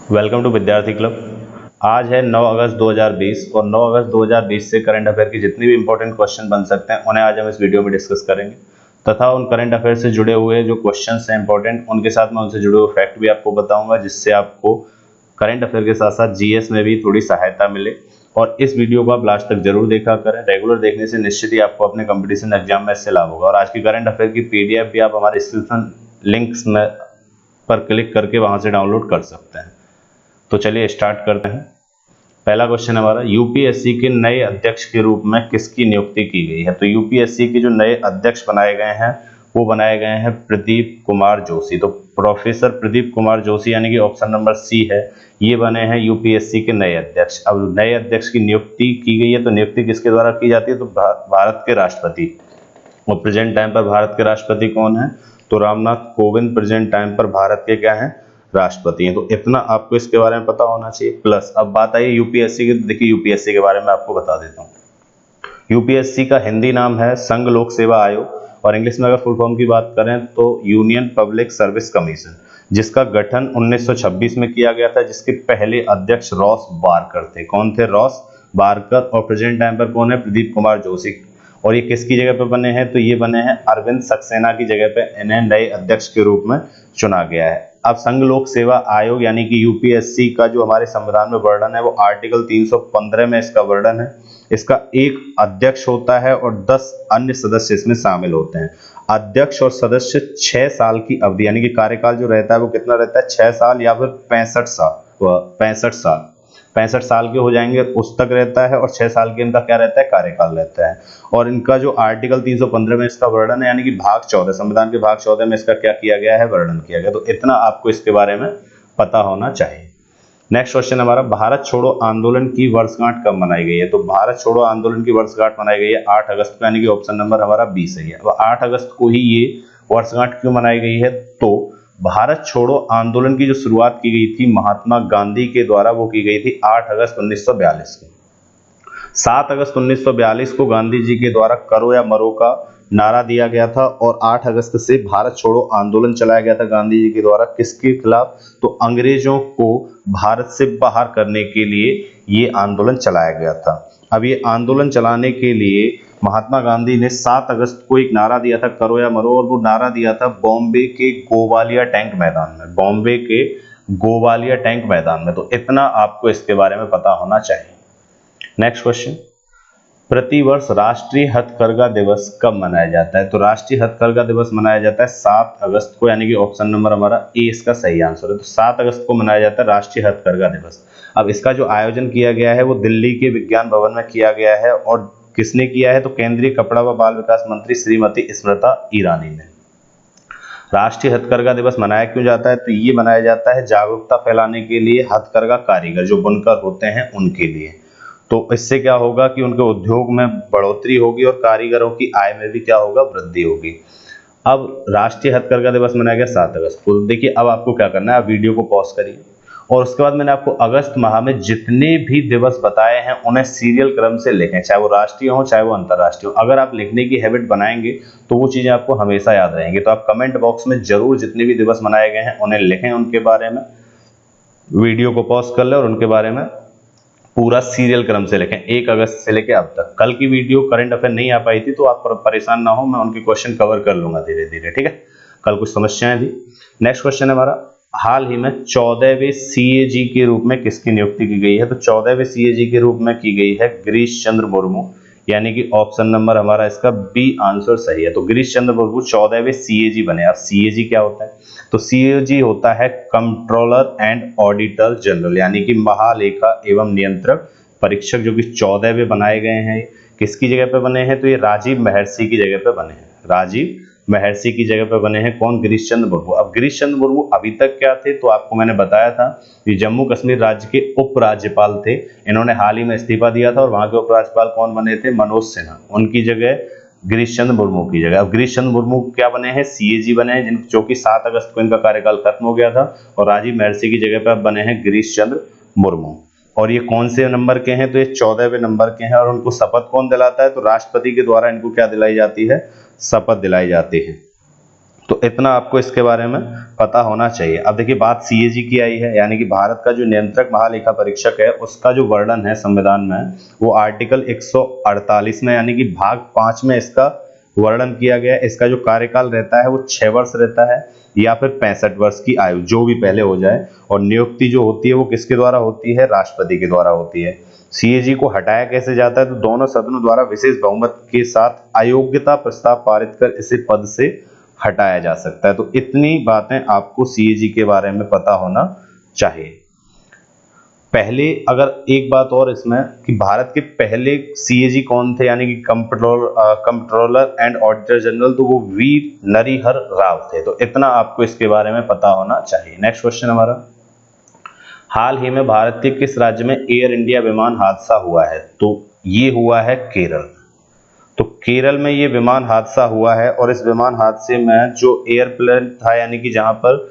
Welcome to विद्यार्थी club. आज है 9 अगस्त 2020 और 9 अगस्त 2020 से करंट अफेयर की जितनी भी इंपॉर्टेंट क्वेश्चन बन सकते हैं उन्हें आज हम इस वीडियो में डिस्कस करेंगे तथा उन करंट अफेयर से जुड़े हुए जो क्वेश्चंस हैं इंपॉर्टेंट उनके साथ मैं उनसे जुड़े हुए फैक्ट भी आपको बताऊंगा, जिससे आपको करंट अफेयर के साथ साथ जीएस में भी थोड़ी सहायता मिले। और इस वीडियो को आप लास्ट तक जरूर देखा करें। रेगुलर देखने से निश्चित ही आपको अपने कंपटीशन एग्जाम में इससे लाभ होगा। और आज की करंट अफेयर की पीडीएफ भी आप हमारे डिस्क्रिप्शन लिंक्स में पर क्लिक करके वहां से डाउनलोड कर सकते हैं। तो चलिए स्टार्ट करते हैं। पहला क्वेश्चन हमारा, यूपीएससी के नए अध्यक्ष के रूप में किसकी नियुक्ति की गई है? तो यूपीएससी के जो नए अध्यक्ष बनाए गए हैं वो बनाए गए हैं प्रदीप कुमार जोशी। तो प्रोफेसर प्रदीप कुमार जोशी यानी कि ऑप्शन नंबर सी है, ये बने हैं यूपीएससी के नए अध्यक्ष। अब नए अध्यक्ष की नियुक्ति की गई है तो नियुक्ति किसके द्वारा की जाती है? तो भारत के राष्ट्रपति। और प्रेजेंट टाइम पर भारत के राष्ट्रपति कौन है? तो रामनाथ कोविंद प्रेजेंट टाइम पर भारत के क्या है? राष्ट्रपति हैं। तो इतना आपको इसके बारे में पता होना चाहिए। प्लस अब बात आई यूपीएससी की। देखिए यूपीएससी के बारे में आपको बता देता हूँ। यूपीएससी का हिंदी नाम है संघ लोक सेवा आयोग, और इंग्लिश में अगर फुल फॉर्म की बात करें तो यूनियन पब्लिक सर्विस कमीशन, जिसका गठन 1926 में किया गया था, जिसके पहले अध्यक्ष रॉस बारकर थे। कौन थे? Ross Barker. और प्रेजेंट टाइम पर कौन है? प्रदीप कुमार जोशी। और ये किसकी जगह पे बने हैं? तो ये बने हैं अरविंद सक्सेना की जगह पे। इन्हें नए अध्यक्ष के रूप में चुना गया है। अब संघ लोक सेवा आयोग यानी कि यूपीएससी का जो हमारे संविधान में वर्णन है वो आर्टिकल 315 में इसका वर्णन है। इसका एक अध्यक्ष होता है और 10 अन्य सदस्य इसमें शामिल होते हैं। अध्यक्ष और सदस्य 6 साल की अवधि यानी कि कार्यकाल जो रहता है वो कितना रहता है? 6 साल या फिर 65 साल। 65 साल के हो जाएंगे उस तक रहता है, और 6 साल के इनका क्या रहता है? कार्यकाल रहता है। और इनका जो आर्टिकल 315 में इसका वर्णन है यानी कि भाग 14, संविधान के भाग 14 में इसका क्या किया गया है? वर्णन किया गया। तो इतना आपको इसके बारे में पता होना चाहिए। नेक्स्ट क्वेश्चन हमारा, भारत छोड़ो आंदोलन की वर्षगांठ कब मनाई गई है? तो भारत छोड़ो आंदोलन की वर्षगांठ मनाई गई है 8 अगस्त को, यानी कि ऑप्शन नंबर हमारा बी सही है। अब 8 अगस्त को ही ये वर्षगांठ क्यों मनाई गई है? तो भारत छोड़ो आंदोलन की जो शुरुआत की गई थी महात्मा गांधी के द्वारा, वो की गई थी 8 अगस्त 1942 को। 7 अगस्त 1942 को गांधी जी के द्वारा करो या मरो का नारा दिया गया था, और 8 अगस्त से भारत छोड़ो आंदोलन चलाया गया था गांधी जी के द्वारा। किसके खिलाफ? तो अंग्रेजों को भारत से बाहर करने के लिए ये आंदोलन चलाया गया था। अब ये आंदोलन चलाने के लिए महात्मा गांधी ने 7 अगस्त को एक नारा दिया था, करो या मरो, और वो नारा दिया था बॉम्बे के गोवालिया टैंक मैदान में। बॉम्बे के गोवालिया टैंक मैदान में। तो इतना आपको इसके बारे में पता होना चाहिए। नेक्स्ट क्वेश्चन, प्रतिवर्ष राष्ट्रीय हथकरघा दिवस कब मनाया जाता है? तो राष्ट्रीय हथकरघा दिवस मनाया जाता है 7 अगस्त को, यानी कि ऑप्शन नंबर हमारा ए इसका सही आंसर है। तो 7 अगस्त को मनाया जाता है राष्ट्रीय हथकरघा दिवस। अब इसका जो आयोजन किया गया है वो दिल्ली के विज्ञान भवन में किया गया है, और किसने किया है? तो केंद्रीय कपड़ा व बाल विकास मंत्री श्रीमती स्मृति ईरानी ने। राष्ट्रीय हथकरघा दिवस मनाया क्यों जाता है? तो ये मनाया जाता है जागरूकता फैलाने के लिए हथकरघा कारीगर जो बुनकर होते हैं उनके लिए। तो इससे क्या होगा कि उनके उद्योग में बढ़ोतरी होगी और कारीगरों की आय में भी क्या होगा? वृद्धि होगी। अब राष्ट्रीय हथकरघा दिवस मनाया गया 7 अगस्त को। देखिए अब आपको क्या करना है, आप वीडियो को पॉज करिए और उसके बाद मैंने आपको अगस्त माह में जितने भी दिवस बताए हैं उन्हें सीरियल क्रम से लिखें, चाहे वो राष्ट्रीय हो चाहे वो अंतर्राष्ट्रीय हो। अगर आप लिखने की हैबिट बनाएंगे तो वो चीजें आपको हमेशा याद रहेंगी। तो आप कमेंट बॉक्स में जरूर जितने भी दिवस मनाए गए हैं उन्हें लिखें, उनके बारे में वीडियो को पॉज कर ले और उनके बारे में पूरा सीरियल क्रम से लिखें 1 अगस्त से लेकर अब तक। कल की वीडियो करंट अफेयर नहीं आ पाई थी तो आप परेशान ना हो, मैं उनके क्वेश्चन कवर कर लूंगा धीरे धीरे, ठीक है। कल कुछ समस्याएं थी। नेक्स्ट क्वेश्चन है हमारा, हाल ही में 14वें सीएजी के रूप में किसकी नियुक्ति की गई है? तो 14वें सीएजी के रूप में की गई है गिरीश चंद्र मुर्मू, यानी कि ऑप्शन नंबर हमारा इसका बी आंसर सही है। तो गिरीश चंद्र मुर्मू 14वें सीएजी बने। अब सीएजी क्या होता है? तो सीएजी होता है कंट्रोलर एंड ऑडिटर जनरल, यानी कि महालेखा एवं नियंत्रक परीक्षक, जो कि 14वें बनाए गए हैं। किसकी जगह पे बने हैं? तो ये राजीव महर्षि की जगह पे बने हैं। राजीव महर्षि की जगह पे बने हैं कौन? गिरीश चंद्र मुर्मू। अब गिरीश चंद्र मुर्मू अभी तक क्या थे? तो आपको मैंने बताया था कि जम्मू कश्मीर राज्य के उपराज्यपाल थे। इन्होंने हाल ही में इस्तीफा दिया था और वहां के उपराज्यपाल कौन बने थे? मनोज सिन्हा। उनकी जगह गिरीश चंद्र मुर्मू की जगह अब गिरीश चंद्र मुर्मू क्या बने हैं? सीएजी बने हैं, जो कि 7 अगस्त को इनका कार्यकाल खत्म हो गया था। और राजीव महर्षि की जगह पर अब बने हैं गिरीश चंद्र मुर्मू। और ये कौन से नंबर के हैं? तो ये 14वें नंबर के हैं। और उनको शपथ कौन दिलाता है? तो राष्ट्रपति के द्वारा इनको क्या दिलाई जाती है? शपथ दिलाई जाती है। तो इतना आपको इसके बारे में पता होना चाहिए। अब देखिए बात सीएजी की आई है, यानी कि भारत का जो नियंत्रक महालेखा परीक्षक है उसका जो वर्णन है संविधान में वो आर्टिकल 148 में यानी कि भाग 5 में इसका वर्णन किया गया है। इसका जो कार्यकाल रहता है वो 6 वर्ष रहता है या फिर 65 वर्ष की आयु, जो भी पहले हो जाए। और नियुक्ति जो होती है वो किसके द्वारा होती है? राष्ट्रपति के द्वारा होती है। सीएजी को हटाया कैसे जाता है? तो दोनों सदनों द्वारा विशेष बहुमत के साथ अयोग्यता प्रस्ताव पारित कर इसे पद से हटाया जा सकता है। तो इतनी बातें आपको सीएजी के बारे में पता होना चाहिए। पहले अगर एक बात और इसमें कि भारत के पहले सीएजी कौन थे, यानी कि कंट्रोलर एंड ऑडिटर जनरल, तो वो वीर नरिहर राव थे। तो इतना आपको इसके बारे में पता होना चाहिए। नेक्स्ट क्वेश्चन हमारा, हाल ही में भारत के किस राज्य में एयर इंडिया विमान हादसा हुआ है? तो ये हुआ है केरल। तो केरल में ये विमान हादसा हुआ है और इस विमान हादसे में जो एयरप्लेन था, यानी कि जहां पर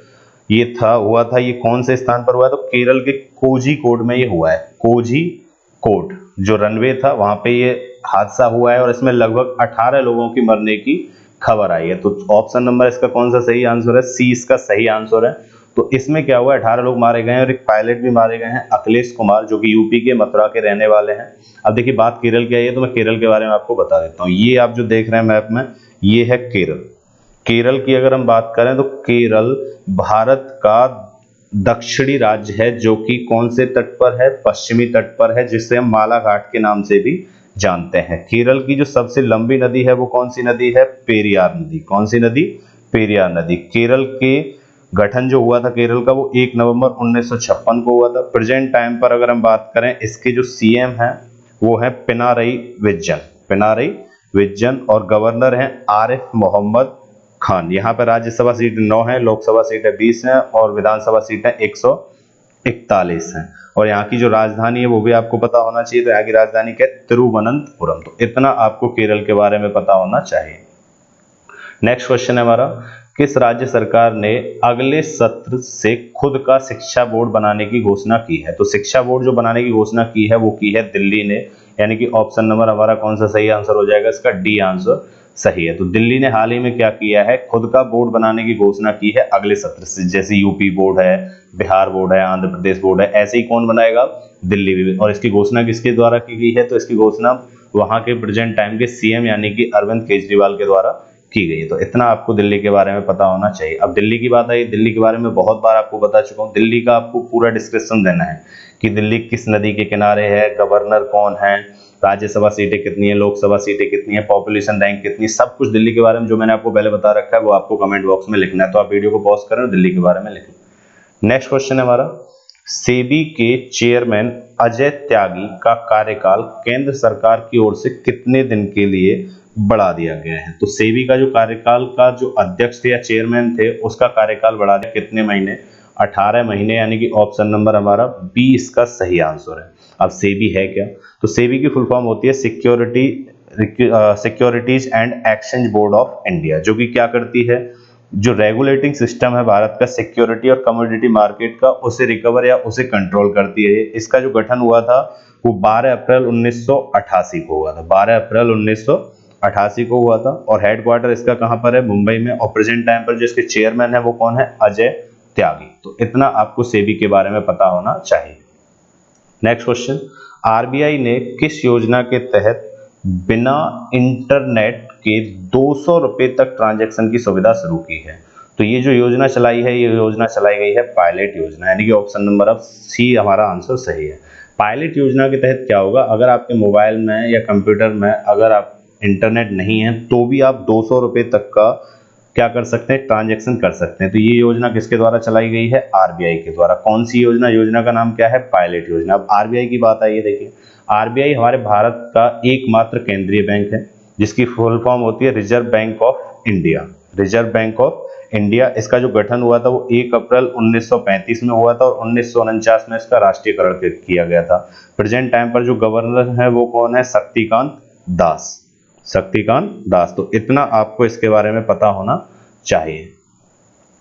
ये हुआ था, ये कौन से स्थान पर हुआ है? तो केरल के कोझिकोड में ये हुआ है। कोझिकोड जो रनवे था वहां पे ये हादसा हुआ है और इसमें लगभग 18 लोगों की मरने की खबर आई है। तो ऑप्शन नंबर इसका कौन सा सही आंसर है? सी इसका सही आंसर है। तो इसमें क्या हुआ, 18 लोग मारे गए हैं और एक पायलट भी मारे गए हैं, अखिलेश कुमार, जो कि यूपी के मथुरा के रहने वाले हैं। अब देखिए बात केरल की आई है तो मैं केरल के बारे में आपको बता देता हूँ। ये आप जो देख रहे हैं मैप में, ये है केरल। केरल की अगर हम बात करें तो केरल भारत का दक्षिणी राज्य है, जो कि कौन से तट पर है? पश्चिमी तट पर है, जिसे हम मालाघाट के नाम से भी जानते हैं। केरल की जो सबसे लंबी नदी है वो कौन सी नदी है? पेरियार नदी। कौन सी नदी? पेरियार नदी। केरल के गठन जो हुआ था केरल का वो 1 नवंबर 1956 को हुआ था। प्रेजेंट टाइम पर अगर हम बात करें, इसके जो सीएम हैं वो है पिनारई विजयन और गवर्नर हैं आरिफ मोहम्मद खान। यहाँ पर राज्यसभा सीट 9 है, लोकसभा सीटें 20 हैं और विधानसभा सीटें 141 हैं। और यहाँ की जो राजधानी है वो भी आपको पता होना चाहिए। तो यहाँ की राजधानी क्या है? तिरुवनंतपुरम। तो इतना आपको केरल के बारे में पता होना चाहिए। नेक्स्ट क्वेश्चन है हमारा, किस राज्य सरकार ने अगले सत्र से खुद का शिक्षा बोर्ड बनाने की घोषणा की है? तो शिक्षा बोर्ड जो बनाने की घोषणा की है वो की है दिल्ली ने, यानी कि ऑप्शन नंबर हमारा कौन सा सही आंसर हो जाएगा? इसका डी आंसर सही है। तो दिल्ली ने हाल ही में क्या किया है? खुद का बोर्ड बनाने की घोषणा की है अगले सत्र से। जैसे यूपी बोर्ड है, बिहार बोर्ड है, आंध्र प्रदेश बोर्ड है, ऐसे ही कौन बनाएगा? दिल्ली भी। और इसकी घोषणा किसके द्वारा की गई है? तो इसकी घोषणा वहां के प्रेजेंट टाइम के सीएम यानी कि अरविंद केजरीवाल के द्वारा की गई। तो इतना आपको दिल्ली के बारे में पता होना चाहिए। अब दिल्ली की बात आई, दिल्ली के बारे में बहुत बार आपको बता चुका हूँ। दिल्ली का आपको पूरा डिस्क्रिप्शन देना है कि दिल्ली किस नदी के किनारे है, गवर्नर कौन है, राज्यसभा सीटें कितनी है, लोकसभा सीटें कितनी है, पॉपुलेशन रैंक कितनी, सब कुछ दिल्ली के बारे में जो मैंने आपको पहले बता रखा है वो आपको कमेंट बॉक्स में लिखना है। तो आप वीडियो को पॉज करें और दिल्ली के बारे में लिखें। नेक्स्ट क्वेश्चन है हमारा, सेबी के चेयरमैन अजय त्यागी का कार्यकाल केंद्र सरकार की ओर से कितने दिन के लिए बढ़ा दिया गया है? तो सेबी का जो कार्यकाल का जो अध्यक्ष थे या चेयरमैन थे उसका कार्यकाल बढ़ा दिया कितने महीने? 18 महीने, यानी कि ऑप्शन नंबर हमारा बी इसका सही आंसर है। अब सेबी है क्या? तो सेबी की फुल फॉर्म होती है securities and exchange board of India, जो कि क्या करती है? जो रेगुलेटिंग सिस्टम है भारत का सिक्योरिटी और कमोडिटी मार्केट का, उसे रिकवर या उसे कंट्रोल करती है। इसका जो गठन हुआ था वो 12 अप्रैल 1988 को हुआ था। 12 अप्रैल 1988 को हुआ था और हेडक्वार्टर इसका कहां पर है? मुंबई में। और प्रेजेंट टाइम पर जो इसके चेयरमैन है वो कौन है? अजय त्यागी। तो इतना आपको सेबी के बारे में पता होना चाहिए। नेक्स्ट क्वेश्चन, आरबीआई ने किस योजना के तहत बिना इंटरनेट के 200 रुपए तक ट्रांजैक्शन की सुविधा शुरू की है? तो ये जो योजना चलाई है, ये योजना चलाई गई है पायलट योजना, यानी कि ऑप्शन नंबर अब सी हमारा आंसर सही है। पायलट योजना के तहत क्या होगा? अगर आपके मोबाइल में या कंप्यूटर में अगर आप इंटरनेट नहीं है तो भी आप 200 रुपए तक का क्या कर सकते हैं? ट्रांजैक्शन कर सकते हैं। तो ये योजना किसके द्वारा चलाई गई है? आरबीआई के द्वारा। कौन सी योजना? योजना का नाम क्या है? पायलट योजना। अब आरबीआई की बात आई है, देखिए आरबीआई हमारे भारत का एकमात्र केंद्रीय बैंक है जिसकी फुल फॉर्म होती है reserve bank of India. Reserve bank of India. इसका जो गठन हुआ था वो 1 अप्रैल 1935 में हुआ था और 1949 में इसका राष्ट्रीयकरण किया गया था। प्रेजेंट टाइम पर जो गवर्नर है वो कौन है? शक्तिकांत दास। तो इतना आपको इसके बारे में पता होना चाहिए।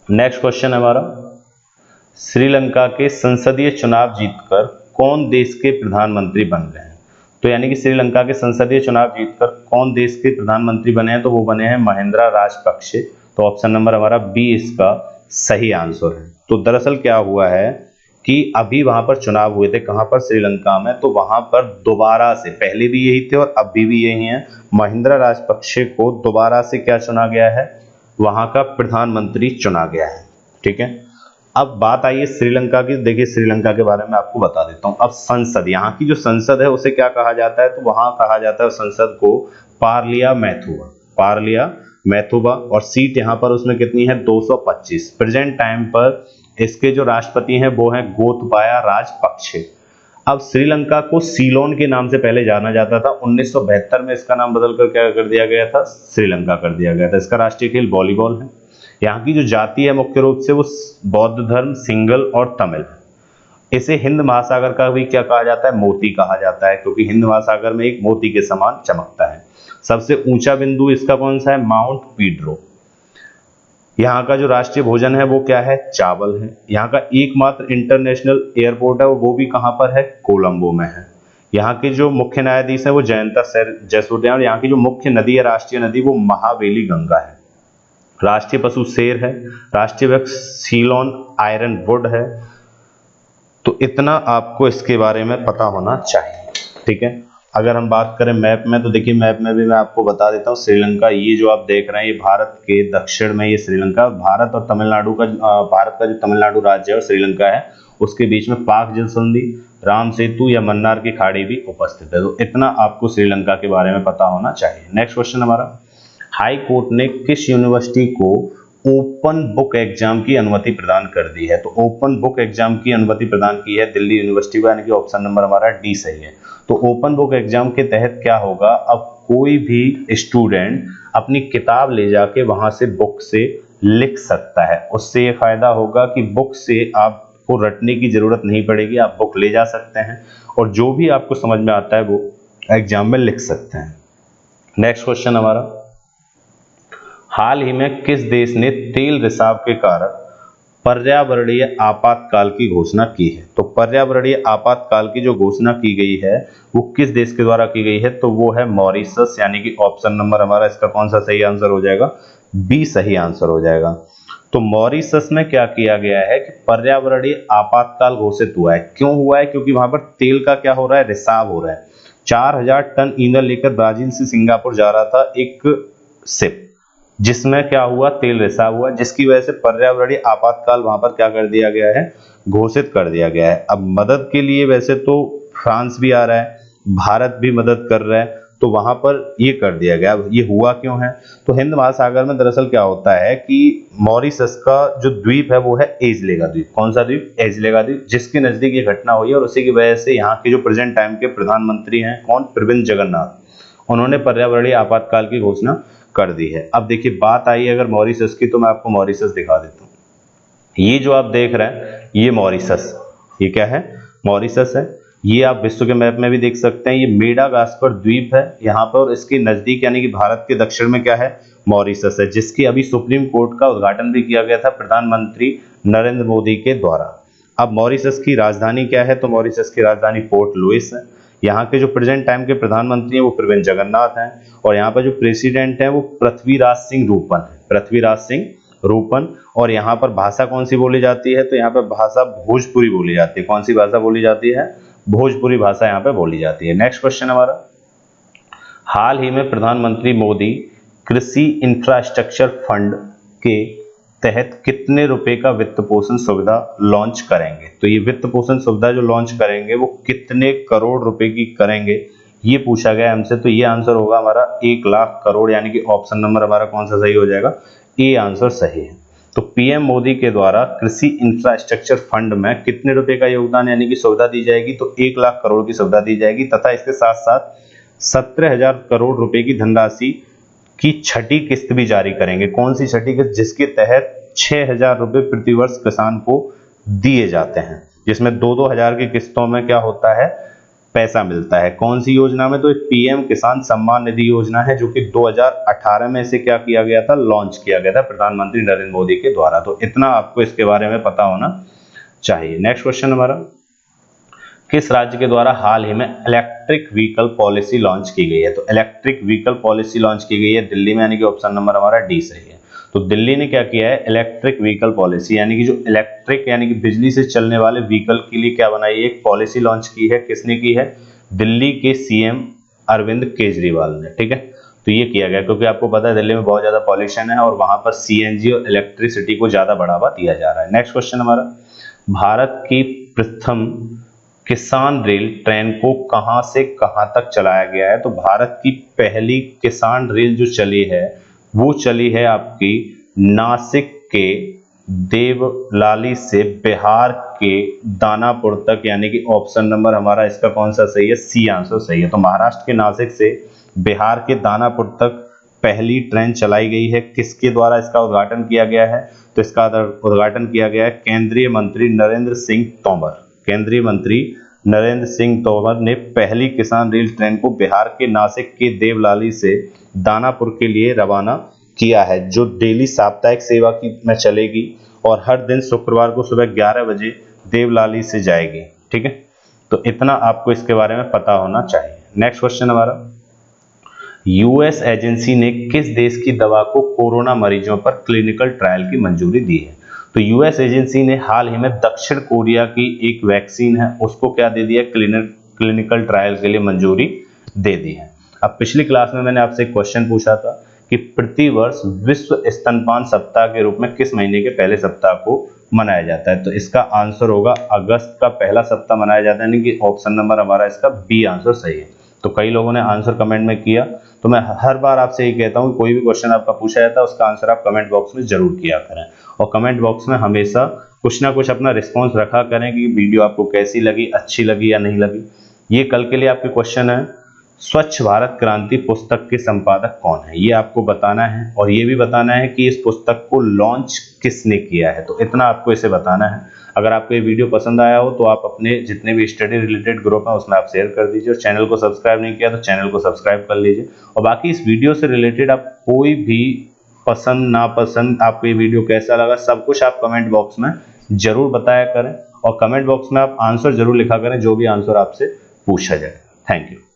नेक्स्ट क्वेश्चन है हमारा, श्रीलंका के संसदीय चुनाव जीतकर कौन देश के प्रधानमंत्री बन गए हैं? तो यानी कि श्रीलंका के संसदीय चुनाव जीतकर कौन देश के प्रधानमंत्री बने हैं? तो वो बने हैं महिंद्रा राजपक्षे। तो ऑप्शन नंबर हमारा बी इसका सही आंसर है। तो दरअसल क्या हुआ है कि अभी वहां पर चुनाव हुए थे, कहां पर, श्रीलंका में। तो वहां पर दोबारा से, पहले भी यही थे और अभी भी यही हैं, महिंद्रा राजपक्षे को दोबारा से क्या चुना गया है, वहां का प्रधानमंत्री चुना गया है। ठीक है, अब बात आई है श्रीलंका की। देखिए श्रीलंका के बारे में आपको बता देता हूं। अब संसद, यहाँ की जो संसद है उसे क्या कहा जाता है, तो वहां कहा जाता है संसद को पार्लियामेंथुआ, पार्लियामेंथुआ। और सीट यहाँ पर उसमें कितनी है, 225। प्रेजेंट टाइम पर इसके जो राष्ट्रपति हैं वो हैं गोतबाया राजपक्षे। अब श्रीलंका को सीलोन के नाम से पहले जाना जाता था। 1972 में इसका नाम बदलकर क्या कर दिया गया था, श्रीलंका कर दिया गया था। इसका राष्ट्रीय खेल वॉलीबॉल है। यहाँ की जो जाति है मुख्य रूप से वो बौद्ध धर्म, सिंगल और तमिल है। इसे हिंद महासागर का भी क्या कहा जाता है, मोती कहा जाता है, क्योंकि हिंद महासागर में एक मोती के समान चमकता है। सबसे ऊंचा बिंदु इसका कौन सा है, माउंट पीड्रो। यहाँ का जो राष्ट्रीय भोजन है वो क्या है, चावल है। यहाँ का एकमात्र इंटरनेशनल एयरपोर्ट है वो भी कहाँ पर है, कोलंबो में है। यहाँ के जो मुख्य न्यायाधीश है वो जयंता जयसूर्या। और यहाँ की जो मुख्य नदी है, राष्ट्रीय नदी, वो महावेली गंगा है। राष्ट्रीय पशु शेर है। राष्ट्रीय वृक्ष सीलोन आयरन वुड है। तो इतना आपको इसके बारे में पता होना चाहिए। ठीक है, अगर हम बात करें मैप में, तो देखिए मैप में भी मैं आपको बता देता हूँ। श्रीलंका, ये जो आप देख रहे हैं, ये भारत के दक्षिण में ये श्रीलंका, भारत और तमिलनाडु का, भारत का जो तमिलनाडु राज्य है और श्रीलंका है उसके बीच में पाक जल संधि, राम सेतु या मन्नार की खाड़ी भी उपस्थित है। तो इतना आपको श्रीलंका के बारे में पता होना चाहिए। नेक्स्ट क्वेश्चन हमारा, हाई कोर्ट ने किस यूनिवर्सिटी को ओपन बुक एग्जाम की अनुमति प्रदान कर दी है, तो ओपन बुक एग्जाम की अनुमति प्रदान की है दिल्ली यूनिवर्सिटी को, यानी कि ऑप्शन नंबर हमारा डी सही है। तो ओपन बुक एग्जाम के तहत क्या होगा, अब कोई भी स्टूडेंट अपनी किताब ले जाके वहां से बुक से लिख सकता है। उससे ये फायदा होगा कि बुक से आपको रटने की जरूरत नहीं पड़ेगी, आप बुक ले जा सकते हैं और जो भी आपको समझ में आता है वो एग्जाम में लिख सकते हैं। नेक्स्ट क्वेश्चन हमारा, हाल ही में किस देश ने तेल रिसाव के कारण पर्यावरणीय आपातकाल की घोषणा की है, तो पर्यावरणीय आपातकाल की जो घोषणा की गई है वो किस देश के द्वारा की गई है, तो वो है मॉरिशस, यानी कि ऑप्शन नंबर हमारा इसका कौन सा सही आंसर हो जाएगा, बी सही आंसर हो जाएगा। तो मॉरिशस में क्या किया गया है कि पर्यावरणीय आपातकाल घोषित हुआ है। क्यों हुआ है, क्योंकि वहां पर तेल का क्या हो रहा है, रिसाव हो रहा है। 4000 टन ईंधन लेकर ब्राजील से सिंगापुर जा रहा था एक शिप, जिसमें क्या हुआ, तेल रिसाव हुआ, जिसकी वजह से पर्यावरणीय आपातकाल वहां पर क्या कर दिया गया है, घोषित कर दिया गया है। अब मदद के लिए वैसे तो फ्रांस भी आ रहा है, भारत भी मदद कर रहा है, तो वहां पर ये कर दिया गया। ये हुआ क्यों है, तो हिंद महासागर में दरअसल क्या होता है कि मॉरिशस का जो द्वीप है वो है एजलेगा द्वीप। कौन सा द्वीप, एजलेगा द्वीप, जिसके नजदीक ये घटना हुई है और उसी की वजह से यहाँ के जो प्रेजेंट टाइम के प्रधानमंत्री हैं, कौन, प्रविंद जगन्नाथ, उन्होंने पर्यावरणीय आपातकाल की घोषणा कर दी है। अब देखिए बात आई अगर मॉरिशस की, तो मैं आपको मॉरिशस दिखा देता हूँ। ये जो आप देख रहे हैं ये मॉरिशस, ये क्या है, मॉरिशस है। ये आप विश्व के मैप में भी देख सकते हैं, ये मेडागास्कर द्वीप है यहाँ पर, और इसके नजदीक यानी कि भारत के दक्षिण में क्या है, मॉरिशस है, जिसकी अभी सुप्रीम कोर्ट का उद्घाटन भी किया गया था प्रधानमंत्री नरेंद्र मोदी के द्वारा। अब मॉरिशस की राजधानी क्या है, तो मॉरिशस की राजधानी पोर्ट लुइस है। यहाँ के जो प्रेजेंट टाइम के प्रधानमंत्री हैं वो प्रविंद जगन्नाथ हैं, और यहाँ पर जो प्रेसिडेंट हैं वो पृथ्वीराज सिंह रूपन है, पृथ्वीराज सिंह रूपन। और यहाँ पर भाषा कौन सी बोली जाती है, तो यहाँ पर भाषा भोजपुरी बोली जाती है। कौन सी भाषा बोली जाती है, भोजपुरी भाषा यहाँ पे बोली जाती है। नेक्स्ट क्वेश्चन हमारा, हाल ही में प्रधानमंत्री मोदी कृषि इंफ्रास्ट्रक्चर फंड के तहत कितने रुपए का वित्त पोषण सुविधा लॉन्च करेंगे, तो ये वित्त पोषण सुविधा जो लॉन्च करेंगे वो कितने करोड़ रुपए की करेंगे, ये पूछा गया हमसे। तो ये आंसर होगा हमारा 1 लाख करोड़, यानी कि ऑप्शन नंबर हमारा कौन सा सही हो जाएगा, ए आंसर सही है। तो पीएम मोदी के द्वारा कृषि इंफ्रास्ट्रक्चर फंड में कितने रुपए का योगदान यानी कि सुविधा दी जाएगी, तो 1 लाख करोड़ की सुविधा दी जाएगी, तथा इसके साथ साथ 17,000 करोड़ रुपए की धनराशि की छठी किस्त भी जारी करेंगे। कौन सी छठी किस्त, जिसके तहत 6,000 रुपए प्रतिवर्ष किसान को दिए जाते हैं, जिसमें 2-2 हजार की किस्तों में क्या होता है, पैसा मिलता है। कौन सी योजना में, तो पीएम किसान सम्मान निधि योजना है, जो कि 2018 में इसे क्या किया गया था, लॉन्च किया गया था प्रधानमंत्री नरेंद्र मोदी के द्वारा। तो इतना आपको इसके बारे में पता होना चाहिए। नेक्स्ट क्वेश्चन हमारा, किस राज्य के द्वारा हाल ही में इलेक्ट्रिक व्हीकल पॉलिसी लॉन्च की गई है, तो इलेक्ट्रिक व्हीकल पॉलिसी लॉन्च की गई है दिल्ली में, यानी कि ऑप्शन नंबर हमारा डी सही है। तो दिल्ली ने क्या किया है, इलेक्ट्रिक व्हीकल पॉलिसी, यानी कि जो इलेक्ट्रिक यानी कि बिजली से चलने वाले व्हीकल के लिए क्या बनाई है, एक पॉलिसी लॉन्च की है। किसने की है, दिल्ली के सीएम अरविंद केजरीवाल ने, ठीक है। तो ये किया गया क्योंकि आपको पता है दिल्ली में बहुत ज्यादा पॉल्यूशन है और वहां पर सीएनजी और इलेक्ट्रिसिटी को ज्यादा बढ़ावा दिया जा रहा है। नेक्स्ट क्वेश्चन हमारा, भारत की प्रथम किसान रेल ट्रेन को कहां से कहां तक चलाया गया है। तो भारत की पहली किसान रेल जो चली है वो चली है आपकी नासिक के देवलाली से बिहार के दानापुर तक, यानी कि ऑप्शन नंबर हमारा इसका कौन सा सही है, सी आंसर सही है। तो महाराष्ट्र के नासिक से बिहार के दानापुर तक पहली ट्रेन चलाई गई है। किसके द्वारा इसका उद्घाटन किया गया है, तो इसका उद्घाटन किया गया है केंद्रीय मंत्री नरेंद्र सिंह तोमर। केंद्रीय मंत्री नरेंद्र सिंह तोमर ने पहली किसान रेल ट्रेन को बिहार के नासिक के देवलाली से दानापुर के लिए रवाना किया है, जो डेली साप्ताहिक सेवा की में चलेगी और हर दिन शुक्रवार को सुबह 11 बजे देवलाली से जाएगी, ठीक है। तो इतना आपको इसके बारे में पता होना चाहिए। नेक्स्ट क्वेश्चन हमारा, यूएस एजेंसी ने किस देश की दवा को कोरोना मरीजों पर क्लिनिकल ट्रायल की मंजूरी दी है। तो यूएस एजेंसी ने हाल ही में दक्षिण कोरिया की एक वैक्सीन है उसको क्या दे दिया, क्लिनिकल ट्रायल के लिए मंजूरी दे दी है। अब पिछली क्लास में मैंने आपसे एक क्वेश्चन पूछा था कि प्रतिवर्ष विश्व स्तनपान सप्ताह के रूप में किस महीने के पहले सप्ताह को मनाया जाता है। तो इसका आंसर होगा अगस्त का पहला सप्ताह मनाया जाता है, यानी कि ऑप्शन नंबर हमारा इसका बी आंसर सही है। तो कई लोगों ने आंसर कमेंट में किया, तो मैं हर बार आपसे यही कहता हूँ कोई भी क्वेश्चन आपका पूछा जाता है उसका आंसर आप कमेंट बॉक्स में जरूर किया करें और कमेंट बॉक्स में हमेशा कुछ ना कुछ अपना रिस्पॉन्स रखा करें कि वीडियो आपको कैसी लगी, अच्छी लगी या नहीं लगी। ये कल के लिए आपके क्वेश्चन है, स्वच्छ भारत क्रांति पुस्तक के संपादक कौन है, ये आपको बताना है और ये भी बताना है कि इस पुस्तक को लॉन्च किसने किया है। तो इतना आपको इसे बताना है। अगर आपको ये वीडियो पसंद आया हो तो आप अपने जितने भी स्टडी रिलेटेड ग्रुप हैं उसमें आप शेयर कर दीजिए और चैनल को सब्सक्राइब नहीं किया तो चैनल को सब्सक्राइब कर लीजिए। और बाकी इस वीडियो से रिलेटेड आप कोई भी पसंद नापसंद, आपको ये वीडियो कैसा लगा, सब कुछ आप कमेंट बॉक्स में जरूर बताया करें और कमेंट बॉक्स में आप आंसर जरूर लिखा करें जो भी आंसर आपसे पूछा जाए। Thank you.